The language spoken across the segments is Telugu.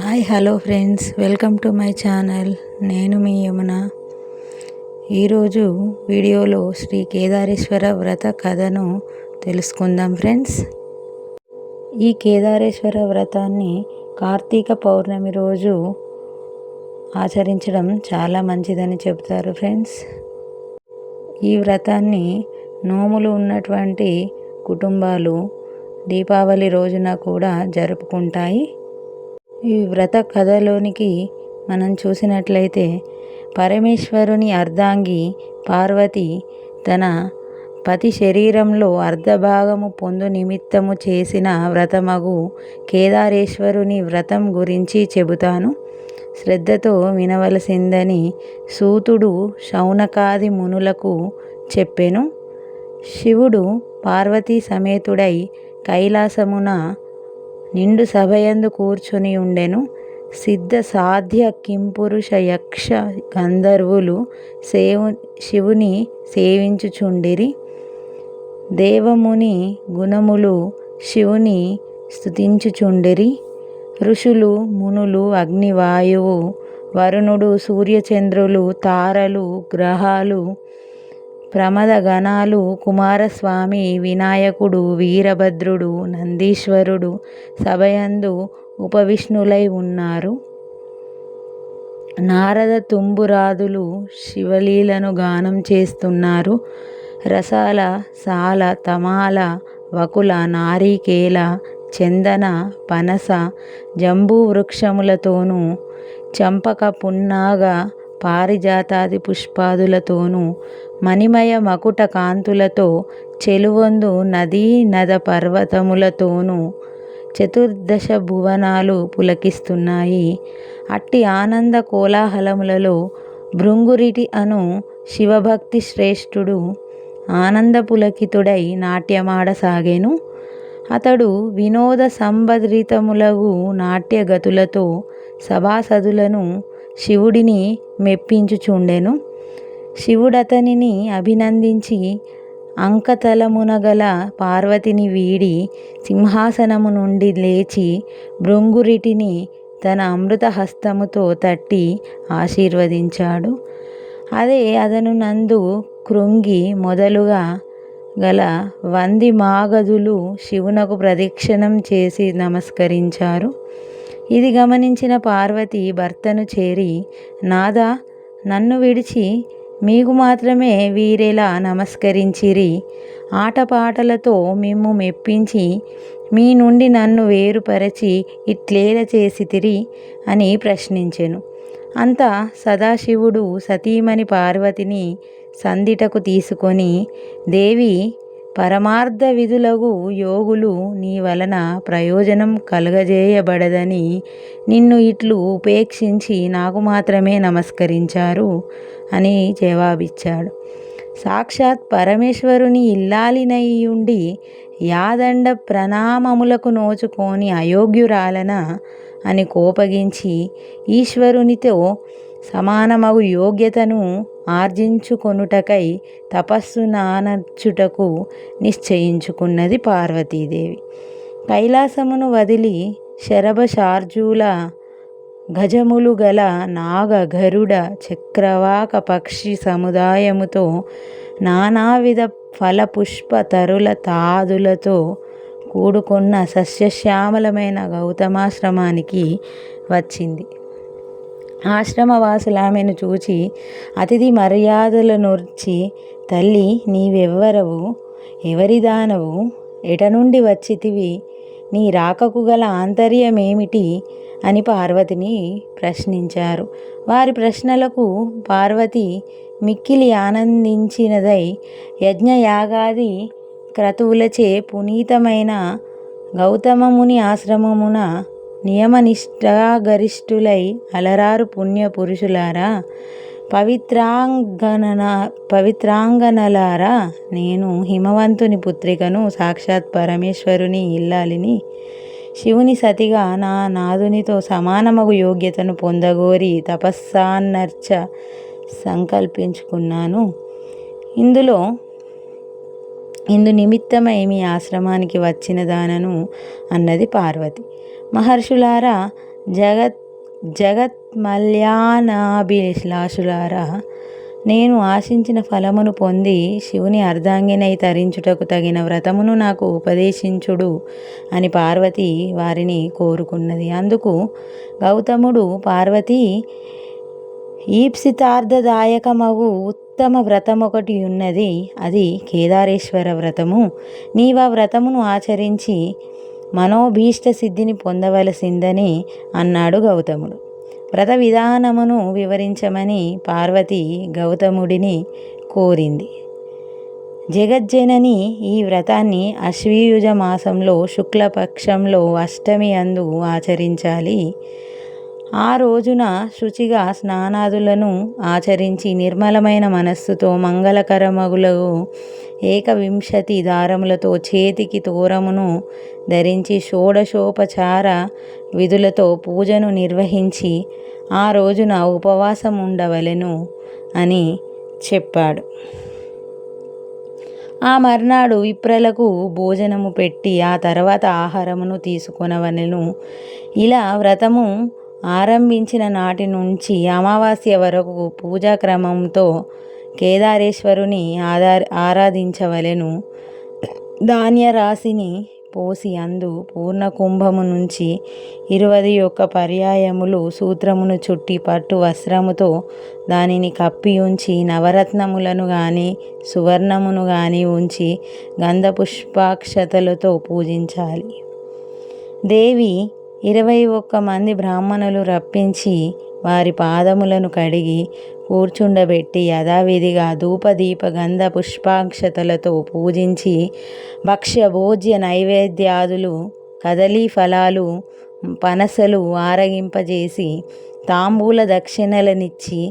Hi hello friends, welcome to my channel. నేను మీ యమున. ఈరోజు వీడియోలో శ్రీ కేదారేశ్వర వ్రత కథను తెలుసుకుందాం ఫ్రెండ్స్. ఈ కేదారేశ్వర వ్రతాన్ని కార్తీక పౌర్ణమి రోజు ఆచరించడం చాలా మంచిదని చెబుతారు ఫ్రెండ్స్. ఈ వ్రతాన్ని నోములు ఉన్నటువంటి కుటుంబాలు దీపావళి రోజున కూడా జరుపుకుంటాయి. ఈ వ్రత కథలోనికి మనం చూసినట్లయితే, పరమేశ్వరుని అర్ధాంగి పార్వతి తన పతి శరీరంలో అర్ధభాగము పొందు నిమిత్తము చేసిన వ్రతమగు కేదారేశ్వరుని వ్రతం గురించి చెబుతాను, శ్రద్ధతో వినవలసిందని సూతుడు శౌనకాది మునులకు చెప్పెను. శివుడు పార్వతీ సమేతుడై కైలాసమున నిండు సభయందు కూర్చొని ఉండెను. సిద్ధ సాధ్య కింపురుష యక్ష గంధర్వులు శివుని సేవించుచుండిరి. దేవముని గుణములు శివుని స్తుతించుచుండిరి. ఋషులు మునులు అగ్నివాయువు వరుణుడు సూర్యచంద్రులు తారలు గ్రహాలు ప్రమదగణాలు కుమారస్వామి వినాయకుడు వీరభద్రుడు నందీశ్వరుడు సభయందు ఉపవిష్ణులై ఉన్నారు. నారద తుంబురాదులు శివలీలను గానం చేస్తున్నారు. రసాల సాల తమాల వకుల నారీకేల చందన పనస జంబూ వృక్షములతోనూ చంపక పున్నాగ పారిజాతాది పుష్పాదులతోనూ మణిమయ మకుట కాంతులతో చెలువొందు నదీ నద పర్వతములతోనూ చతుర్దశ భువనాలు పులకిస్తున్నాయి. అట్టి ఆనంద కోలాహలములలో భృంగురిటి అను శివభక్తి శ్రేష్ఠుడు ఆనందపులకితుడై నాట్యమాడసాగెను. అతడు వినోద సంభరితములగు నాట్యగతులతో సభాసదులను శివుడిని మెప్పించుచుండెను. శివుడతనిని అభినందించి అంకతలమునగల పార్వతిని వీడి సింహాసనము నుండి లేచి భృంగురిటిని తన అమృత హస్తముతో తట్టి ఆశీర్వదించాడు. అదే అదను నందు కృంగి మొదలుగా గల వంది మాగధులు శివునకు ప్రదక్షిణం చేసి నమస్కరించారు. ఇది గమనించిన పార్వతి భర్తను చేరి, నాదా, నన్ను విడిచి మీకు మాత్రమే వీరెలా నమస్కరించిరి? ఆటపాటలతో మిమ్ము మెప్పించి మీ నుండి నన్ను వేరుపరచి ఇట్లేల చేసితిరి అని ప్రశ్నించెను. అంతా సదాశివుడు సతీమణి పార్వతిని సందిటకు తీసుకొని, దేవి, పరమార్థ విధులగు యోగులు నీ వలన ప్రయోజనం కలుగజేయబడదని నిన్ను ఇట్లు ఉపేక్షించి నాకు మాత్రమే నమస్కరించారు అని జవాబిచ్చాడు. సాక్షాత్ పరమేశ్వరుని ఇల్లాలినయ్యుండి యాదండ ప్రణామములకు నోచుకొని అయోగ్యురాలన అని కోపగించి ఈశ్వరునితో సమానమగు యోగ్యతను ఆర్జించుకొనుటకై తపస్సు నానర్చుటకు నిశ్చయించుకున్నది పార్వతీదేవి. కైలాసమును వదిలి శరభశార్జూల గజములు గల నాగ గరుడ చక్రవాక పక్షి సముదాయముతో నానావిధ ఫలపుష్ప తరుల తాదులతో కూడుకున్న సస్యశ్యామలమైన గౌతమాశ్రమానికి వచ్చింది. ఆశ్రమవాసులు ఆమెను చూచి అతిథి మర్యాదలనొర్చి, తల్లి, నీవెవ్వరవు? ఎవరిదానవు? ఎట నుండి వచ్చితివి? నీ రాకకు గల ఆంతర్యమేమిటి అని పార్వతిని ప్రశ్నించారు. వారి ప్రశ్నలకు పార్వతి మిక్కిలి ఆనందించినదై యజ్ఞయాగాది క్రతువులచే పునీతమైన గౌతమముని ఆశ్రమమున నియమనిష్టాగరిష్ఠులై అలరారు పుణ్య పురుషులారా, పవిత్రాంగనలారా, నేను హిమవంతుని పుత్రికను, సాక్షాత్ పరమేశ్వరుని ఇల్లాలిని, శివుని సతిగా నా నాదునితో సమానమగు యోగ్యతను పొందగోరి తపస్సాన్నర్చ సంకల్పించుకున్నాను. ఇందు నిమిత్తమై మీ ఆశ్రమానికి వచ్చిన దానను అన్నది పార్వతి. మహర్షులారా, జగత్మల్యానాభిలాషులారా, నేను ఆశించిన ఫలమును పొంది శివుని అర్ధాంగినై తరించుటకు తగిన వ్రతమును నాకు ఉపదేశించుడు అని పార్వతి వారిని కోరుకున్నది. అందుకు గౌతముడు, పార్వతీ, ఈప్సితార్థదాయకమగు ఉత్తమ వ్రతమొకటి ఉన్నది, అది కేదారేశ్వర వ్రతము. నీవా వ్రతమును ఆచరించి మనోభీష్ట సిద్ధిని పొందవలసిందని అన్నాడు గౌతముడు. వ్రత విధానమును వివరించమని పార్వతి గౌతముడిని కోరింది. జగజ్జనని ఈ వ్రతాన్ని అశ్వయుజ మాసంలో శుక్లపక్షంలో అష్టమి అందు ఆచరించాలి. ఆ రోజున శుచిగా స్నానాదులను ఆచరించి నిర్మలమైన మనస్సుతో మంగళకరమగులకు 21 దారములతో చేతికి తోరమును ధరించి షోడశోపచార విధులతో పూజను నిర్వహించి ఆ రోజున ఉపవాసం ఉండవలెను అని చెప్పాడు. ఆ మర్నాడు విప్రలకు భోజనము పెట్టి ఆ తర్వాత ఆహారమును తీసుకొనవలెను. ఇలా వ్రతము ఆరంభించిన నాటి నుంచి అమావాస్య వరకు పూజాక్రమంతో కేదారేశ్వరుని ఆరాధించవలెను. ధాన్యరాశిని పోసి అందు పూర్ణ కుంభము నుంచి 21 పర్యాయములు సూత్రమును చుట్టి పట్టు వస్త్రముతో దానిని కప్పి ఉంచి నవరత్నములను గాని సువర్ణమును గాని ఉంచి గంధపుష్పాక్షతలతో పూజించాలి. దేవి 21 మంది బ్రాహ్మణులు రప్పించి వారి పాదములను కడిగి కూర్చుండబెట్టి యథావిధిగా ధూపదీప గంధ పుష్పాక్షతలతో పూజించి భక్ష్య భోజ్య నైవేద్యాదులు కదలీ ఫలాలు పనసలు ఆరగింపజేసి తాంబూల దక్షిణలనిచ్చి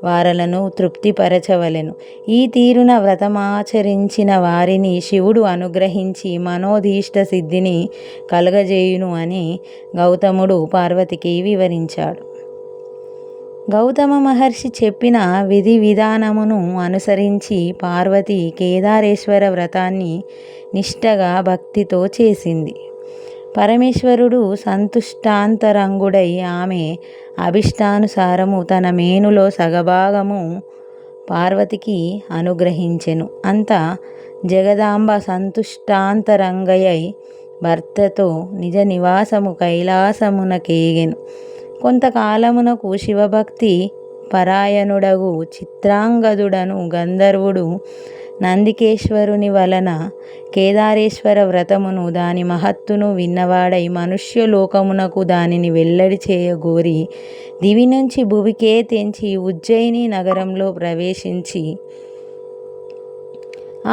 వారలను తృప్తిపరచవలెను. ఈ తీరున వ్రతమాచరించిన వారిని శివుడు అనుగ్రహించి మనోధీష్ట సిద్ధిని కలుగజేయును అని గౌతముడు పార్వతికి వివరించాడు. గౌతమ మహర్షి చెప్పిన విధి విధానమును అనుసరించి పార్వతి కేదారేశ్వర వ్రతాన్ని నిష్టగా భక్తితో చేసింది. పరమేశ్వరుడు సంతుష్టాంతరంగుడై ఆమె అభిష్టానుసారము తన మేనులో సగభాగము పార్వతికి అనుగ్రహించెను. అంతా జగదాంబ సంతుష్టాంతరంగయై భర్తతో నిజ నివాసము కైలాసమునకేగెను. కొంతకాలమునకు శివభక్తి పరాయణుడగు చిత్రాంగదుడను గంధర్వుడు నందికేశ్వరుని వలన కేదారేశ్వర వ్రతమును దాని మహత్తును విన్నవాడై మనుష్యలోకమునకు దానిని వెల్లడి చేయగోరి దివి నుంచి భువికే తెంచి ఉజ్జయిని నగరంలో ప్రవేశించి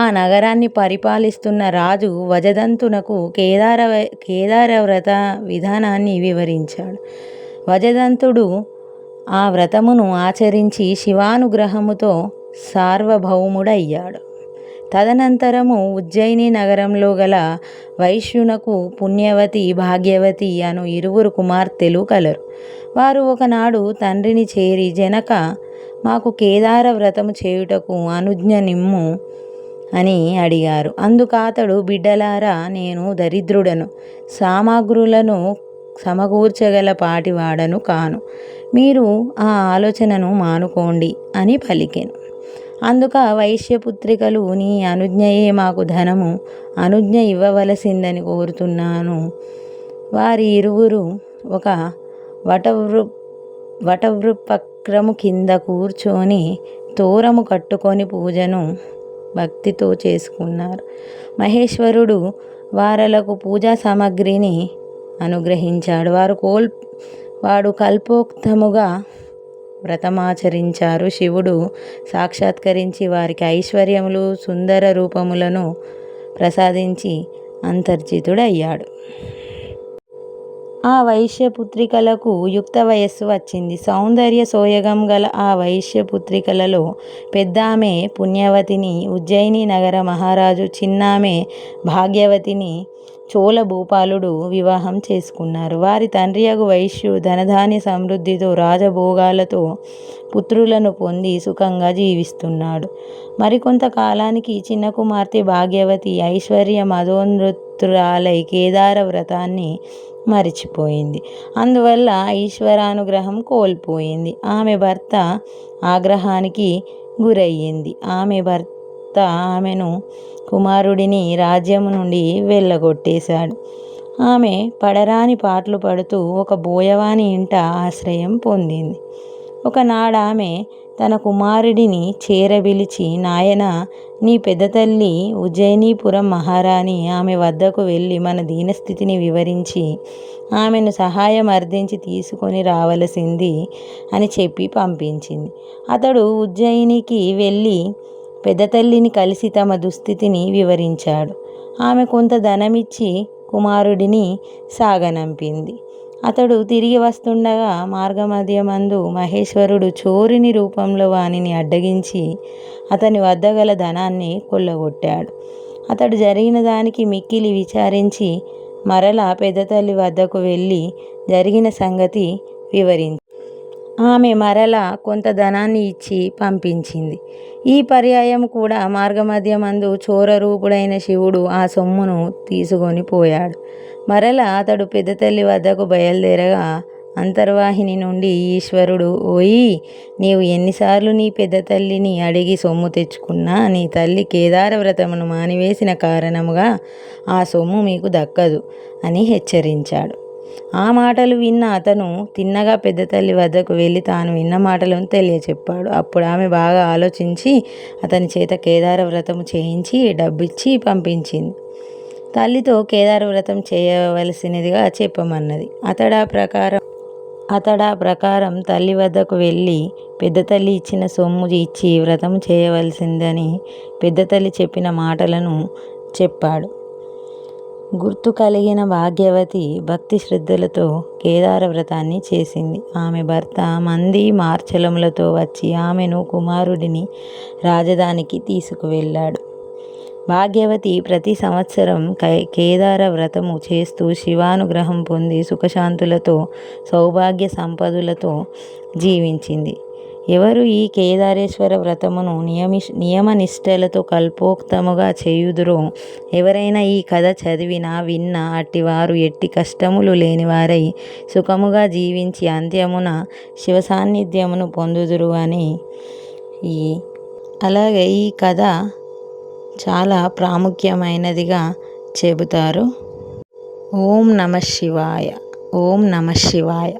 ఆ నగరాన్ని పరిపాలిస్తున్న రాజు వజదంతునకు కేదార వ్రత విధానాన్ని వివరించాడు. వజదంతుడు ఆ వ్రతమును ఆచరించి శివానుగ్రహముతో సార్వభౌముడయ్యాడు. తదనంతరము ఉజ్జయిని నగరంలో గల వైశ్యునకు పుణ్యవతి భాగ్యవతి అను 2 కుమార్తెలు కలరు. వారు ఒకనాడు తండ్రిని చేరి, జనక, మాకు కేదార వ్రతము చేయుటకు అనుజ్ఞ నిమ్ము అని అడిగారు. అందుకాతడు, బిడ్డలారా, నేను దరిద్రుడను, సామగ్రులను సమకూర్చగల పాటివాడను కాను. మీరు ఆ ఆలోచనను మానుకోండి అని పలికెను. అందుక వైశ్యపుత్రికలు, నీ అనుజ్ఞయే మాకు ధనము, అనుజ్ఞ ఇవ్వవలసిందని కోరుతున్నాను. వారి 2 ఒక వటవృపక్రము కింద కూర్చొని తోరము కట్టుకొని పూజను భక్తితో చేసుకున్నారు. మహేశ్వరుడు వారలకు పూజా సామగ్రిని అనుగ్రహించాడు. వాడు కల్పోక్తముగా వ్రతమాచరించారు. శివుడు సాక్షాత్కరించి వారికి ఐశ్వర్యములు సుందర రూపములను ప్రసాదించి అంతర్జితుడయ్యాడు. ఆ వైశ్యపుత్రికలకు యుక్త వయస్సు వచ్చింది. సౌందర్య సోయగం గల ఆ వైశ్యపుత్రికలలో పెద్దామె పుణ్యవతిని ఉజ్జయిని నగర మహారాజు, చిన్నామె భాగ్యవతిని చోళ భూపాలుడు వివాహం చేసుకున్నారు. వారి తండ్రియగు వైశ్యు ధనధాన్య సమృద్ధితో రాజభోగాలతో పుత్రులను పొంది సుఖంగా జీవిస్తున్నాడు. మరికొంత కాలానికి చిన్న కుమార్తె భాగ్యవతి ఐశ్వర్య మదోన్నతురాలై కేదార వ్రతాన్ని మరిచిపోయింది. అందువల్ల ఈశ్వరానుగ్రహం కోల్పోయింది. ఆమె భర్త ఆగ్రహానికి గురయ్యింది. ఆమె భర్త ఆమెను కుమారుడిని రాజ్యం నుండి వెళ్ళగొట్టేశాడు. ఆమె పడరాని పాటలు పడుతూ ఒక బోయవాని ఇంట ఆశ్రయం పొందింది. ఒకనాడు ఆమె తన కుమారుడిని చేరబిలిచి, నాయన, నీ పెద్ద తల్లి ఉజ్జయినీపురం మహారాణి ఆమె వద్దకు వెళ్ళి మన దీనస్థితిని వివరించి ఆమెను సహాయం అర్థించి తీసుకొని రావలసింది అని చెప్పి పంపించింది. అతడు ఉజ్జయినికి వెళ్ళి పెద్ద తల్లిని కలిసి తమ దుస్థితిని వివరించాడు. ఆమె కొంత ధనమిచ్చి కుమారుడిని సాగనంపింది. అతడు తిరిగి వస్తుండగా మార్గమధ్యమందు మహేశ్వరుడు చోరుని రూపంలో వానిని అడ్డగించి అతని వద్ద గల ధనాన్ని కొల్లగొట్టాడు. అతడు జరిగిన దానికి మిక్కిలి విచారించి మరలా పెద్ద తల్లి వద్దకు వెళ్ళి జరిగిన సంగతి వివరించింది. ఆమె మరలా కొంత ధనాన్ని ఇచ్చి పంపించింది. ఈ పర్యాయం కూడా మార్గమధ్యమందు చోరరూపుడైన శివుడు ఆ సొమ్మును తీసుకొని పోయాడు. మరలా అతడు పెద్ద తల్లి వద్దకు బయలుదేరగా అంతర్వాహిని నుండి ఈశ్వరుడు, ఓయి, నీవు ఎన్నిసార్లు నీ పెద్ద తల్లిని అడిగి సొమ్ము తెచ్చుకున్నా నీ తల్లి కేదార వ్రతమును మానివేసిన కారణముగా ఆ సొమ్ము మీకు దక్కదు అని హెచ్చరించాడు. ఆ మాటలు విన్న అతను తిన్నగా పెద్ద తల్లి వద్దకు వెళ్ళి తాను విన్న మాటలను తెలియచెప్పాడు. అప్పుడు ఆమె బాగా ఆలోచించి అతని చేత కేదార వ్రతము చేయించి డబ్బిచ్చి పంపించింది. తల్లితో కేదార వ్రతం చేయవలసినదిగా చెప్పమన్నది. అతడా ప్రకారం తల్లి వద్దకు వెళ్ళి పెద్ద తల్లి ఇచ్చిన సొమ్ము ఇచ్చి వ్రతం చేయవలసిందని పెద్ద తల్లి చెప్పిన మాటలను చెప్పాడు. గుర్తు కలిగిన భాగ్యవతి భక్తి శ్రద్ధలతో కేదార వ్రతాన్ని చేసింది. ఆమె భర్త మంది మార్చలములతో వచ్చి ఆమెను కుమారుడిని రాజధానికి తీసుకువెళ్ళాడు. భాగ్యవతి ప్రతి సంవత్సరం కేదార వ్రతము చేస్తూ శివానుగ్రహం పొంది సుఖశాంతులతో సౌభాగ్య సంపదలతో జీవించింది. ఎవరు ఈ కేదారేశ్వర వ్రతమును నియమనిష్టలతో కల్పోక్తముగా చేయుదురో, ఎవరైనా ఈ కథ చదివినా విన్నా అట్టివారు ఎట్టి కష్టములు లేనివారై సుఖముగా జీవించి అంత్యమున శివ సాన్నిధ్యమును పొందుదురు అని. అలాగే ఈ కథ చాలా ప్రాముఖ్యమైనదిగా చెబుతారు. ఓం నమః శివాయ. ఓం నమః శివాయ.